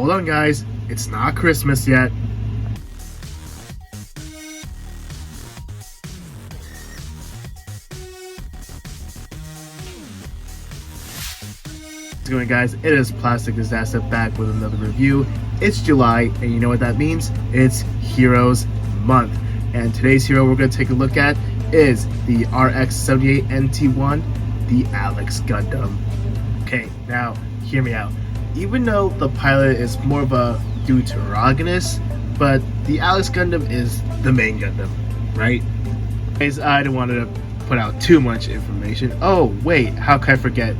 Hold on guys, it's not Christmas yet. What's going guys, it is Plastic Disasta back with another review. It's July and you know what that means? It's Heroes Month. And today's hero we're going to take a look at is the RX-78 NT-1, the Alex Gundam. Okay, now hear me out. Even though the pilot is more of a deuteragonist, but the Alex Gundam is the main Gundam, right? Anyways, I don't want to put out too much information. Oh wait, how can I forget?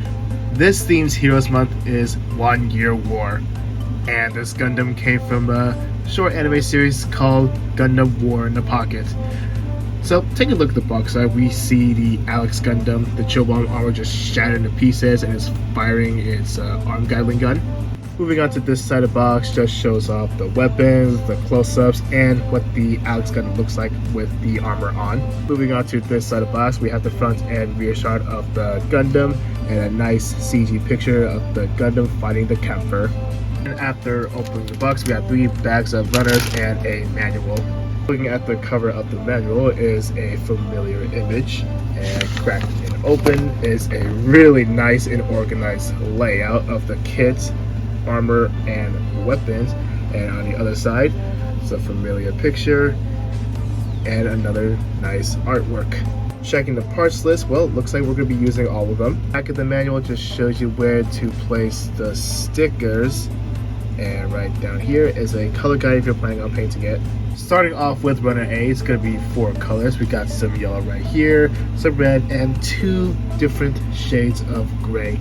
This theme's Heroes Month is 1 Year War, and this Gundam came from a short anime series called Gundam War in the Pocket. So take a look at the box art. We see the Alex Gundam, the chill bomb armor just shattered into pieces and is firing its arm gatling gun. Moving on to this side of the box, just shows off the weapons, the close-ups, and what the Alex Gundam looks like with the armor on. Moving on to this side of the box, we have the front and rear shot of the Gundam and a nice CG picture of the Gundam fighting the Kemper. And after opening the box, we have 3 bags of runners and a manual. Looking at the cover of the manual is a familiar image, and cracked and open is a really nice and organized layout of the kit, armor, and weapons. And on the other side is a familiar picture and another nice artwork. Checking the parts list, well, it looks like we're going to be using all of them. Back of the manual just shows you where to place the stickers, and right down here is a color guide if you're planning on painting it. Starting off with runner A, it's going to be 4 colors. We got some yellow right here, some red, and 2 different shades of gray.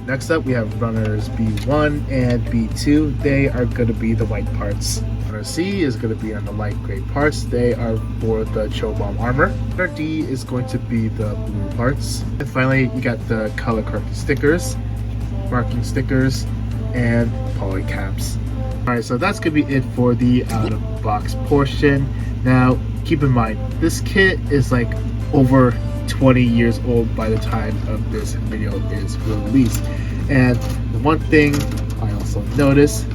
Next up, we have runners B1 and B2. They are going to be the white parts. Runner C is going to be on the light gray parts. They are for the chill bomb armor. Runner D is going to be the blue parts. And finally, you got the color corrected stickers, marking stickers, and poly caps. Alright, so that's going to be it for the out-of-box portion. Now, keep in mind, this kit is like over 20 years old by the time of this video is released. And the one thing I also noticed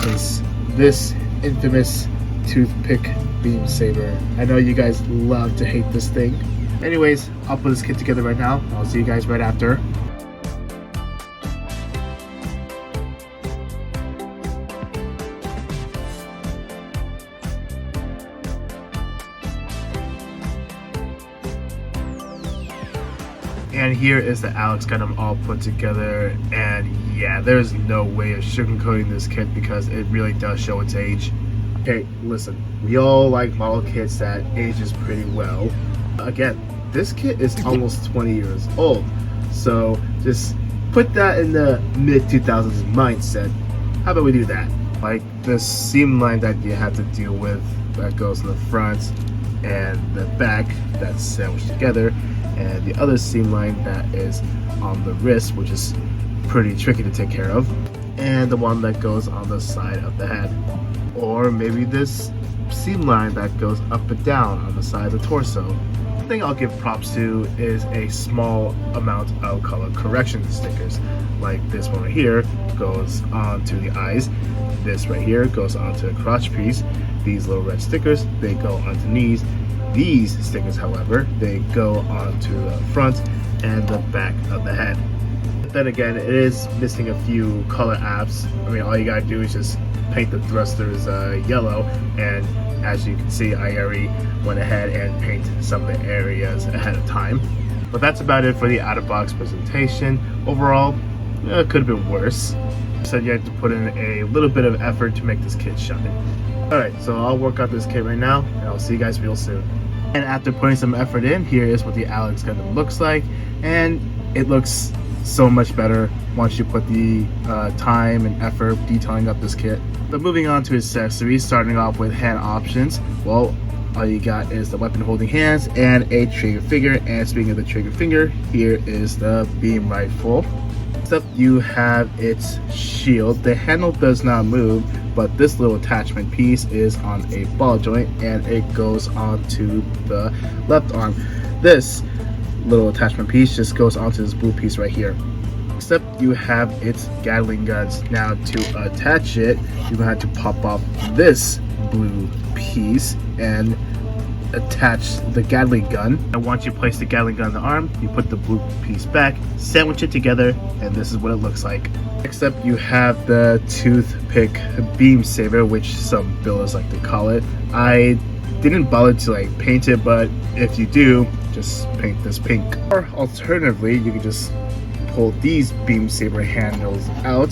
is this infamous toothpick beam saber. I know you guys love to hate this thing. Anyways, I'll put this kit together right now. I'll see you guys right after. And here is the Alex Gundam all put together, and yeah, there's no way of sugarcoating this kit because it really does show its age. Okay, listen, we all like model kits that ages pretty well. Again, this kit is almost 20 years old, so just put that in the mid-2000s mindset. How about we do that? Like the seam line that you have to deal with that goes in the front and the back that's sandwiched together, and the other seam line that is on the wrist, which is pretty tricky to take care of, and the one that goes on the side of the head. Or maybe this seam line that goes up and down on the side of the torso. The thing I'll give props to is a small amount of color correction stickers. Like this one right here goes onto the eyes, this right here goes onto the crotch piece, these little red stickers, they go onto knees. These stickers, however, they go onto the front and the back of the head. But then again, it is missing a few color apps. I mean, all you gotta do is just paint the thrusters yellow, and as you can see, I already went ahead and painted some of the areas ahead of time. But that's about it for the out-of-box presentation. Overall, it could have been worse. So you had to put in a little bit of effort to make this kit shine. Alright, so I'll work on this kit right now, and I'll see you guys real soon. And after putting some effort in, here is what the Alex Gundam looks like, and it looks so much better once you put the time and effort detailing up this kit. But moving on to accessories, starting off with hand options, well, all you got is the weapon holding hands and a trigger finger. And speaking of the trigger finger, here is the beam rifle. Next up, you have its shield. The handle does not move, but this little attachment piece is on a ball joint and it goes onto the left arm. This little attachment piece just goes onto this blue piece right here. Next up, you have its Gatling guns. Now, to attach it, you're gonna have to pop off this blue piece and attach the Gatling gun. And once you place the Gatling gun on the arm, you put the blue piece back, sandwich it together, and this is what it looks like. Next up, you have the toothpick beam saber, which some builders like to call it. I didn't bother to like paint it, but if you do, just paint this pink. Or alternatively, you can just pull these beam saber handles out.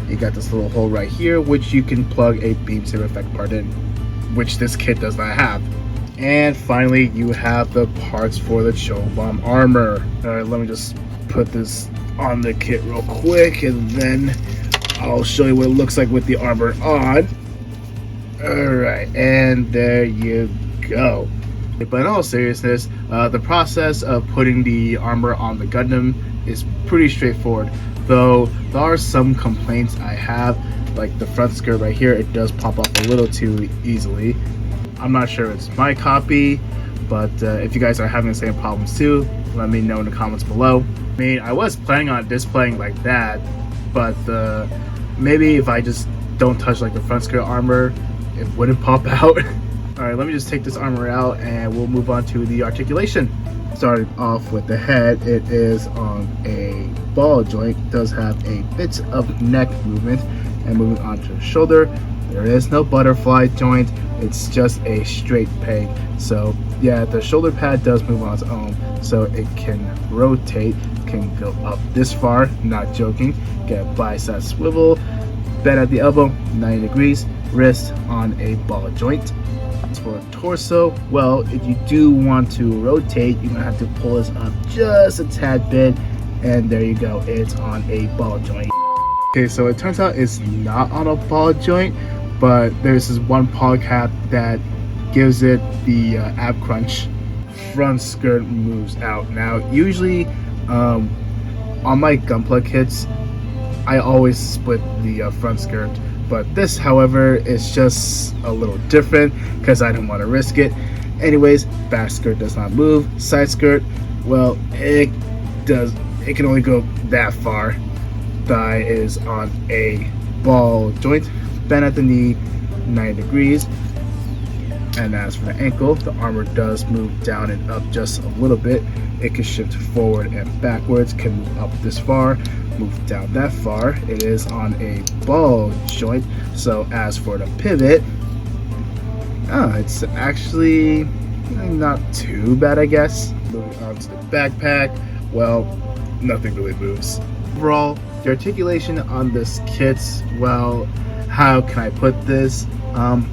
You got this little hole right here, which you can plug a beam saber effect part in, which this kit does not have. And finally, you have the parts for the Cho Bomb armor. Alright, let me just put this on the kit real quick, and then I'll show you what it looks like with the armor on. Alright, and there you go. But in all seriousness, the process of putting the armor on the Gundam is pretty straightforward, though there are some complaints I have, like the front skirt right here. It does pop off a little too easily. I'm not sure it's my copy, but if you guys are having the same problems too, let me know in the comments below. I mean, I was planning on displaying like that, but maybe if I just don't touch like the front skirt armor, it wouldn't pop out. Alright, let me just take this armor out and we'll move on to the articulation. Starting off with the head, it is on a ball joint. It does have a bit of neck movement. And moving on to the shoulder, there is no butterfly joint. It's just a straight peg. So yeah, the shoulder pad does move on its own, so it can rotate, can go up this far, not joking. Get a bicep swivel, bend at the elbow 90 degrees, wrist on a ball joint. As for a torso, well, if you do want to rotate, you're gonna have to pull this up just a tad bit, and there you go, it's on a ball joint. Okay, so it turns out it's not on a ball joint, but there's this one polycap that gives it the ab crunch. Front skirt moves out. Now, usually on my Gunpla kits, I always split the front skirt, but this, however, is just a little different because I don't want to risk it. Anyways, back skirt does not move. Side skirt, well, it can only go that far. Thigh is on a ball joint, bend at the knee 90 degrees. And as for the ankle, the armor does move down and up just a little bit. It can shift forward and backwards, can move up this far, move down that far. It is on a ball joint. So as for the pivot, it's actually not too bad, I guess. Moving on to the backpack, well, nothing really moves. Overall, the articulation on this kit, well, how can I put this?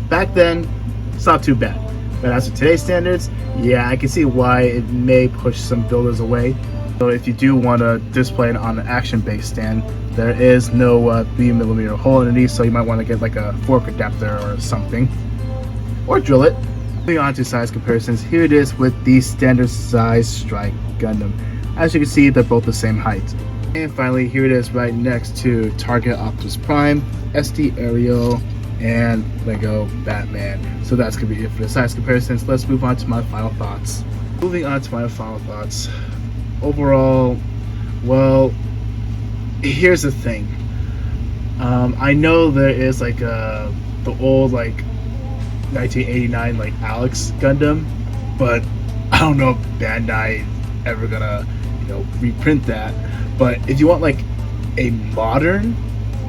Back then, it's not too bad. But as of today's standards, yeah, I can see why it may push some builders away. So if you do want to display it on an action-based stand, there is no 3mm hole underneath, so you might want to get like a fork adapter or something. Or drill it. Moving on to size comparisons, here it is with the standard size Strike Gundam. As you can see, they're both the same height. And finally, here it is right next to Target Optimus Prime, SD Ariel, and Lego Batman. So that's gonna be it for the size comparisons. Let's move on to my final thoughts. Moving on to my final thoughts. Overall, well, here's the thing. I know there is like the old like 1989 like Alex Gundam, but I don't know if Bandai is ever gonna reprint that. But if you want like a modern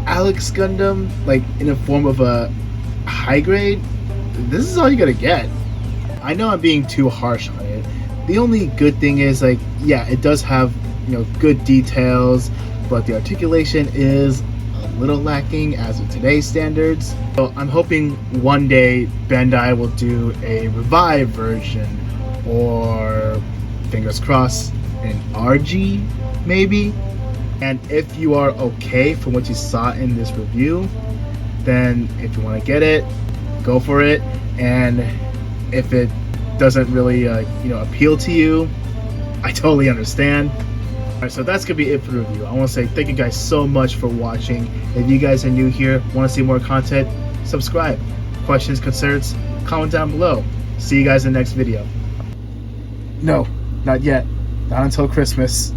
Alex Gundam, like in the form of a high grade, this is all you gotta get. I know I'm being too harsh on it. The only good thing is, like, yeah, it does have good details, but the articulation is a little lacking as of today's standards. So I'm hoping one day Bandai will do a revived version, or fingers crossed, an RG maybe. And if you are okay from what you saw in this review, then if you want to get it, go for it. And if it doesn't really appeal to you, I totally understand. Alright, so that's gonna be it for the review. I want to say thank you guys so much for watching. If you guys are new here, want to see more content, subscribe. Questions, concerns, comment down below. See you guys in the next video. No, not yet. Not until Christmas.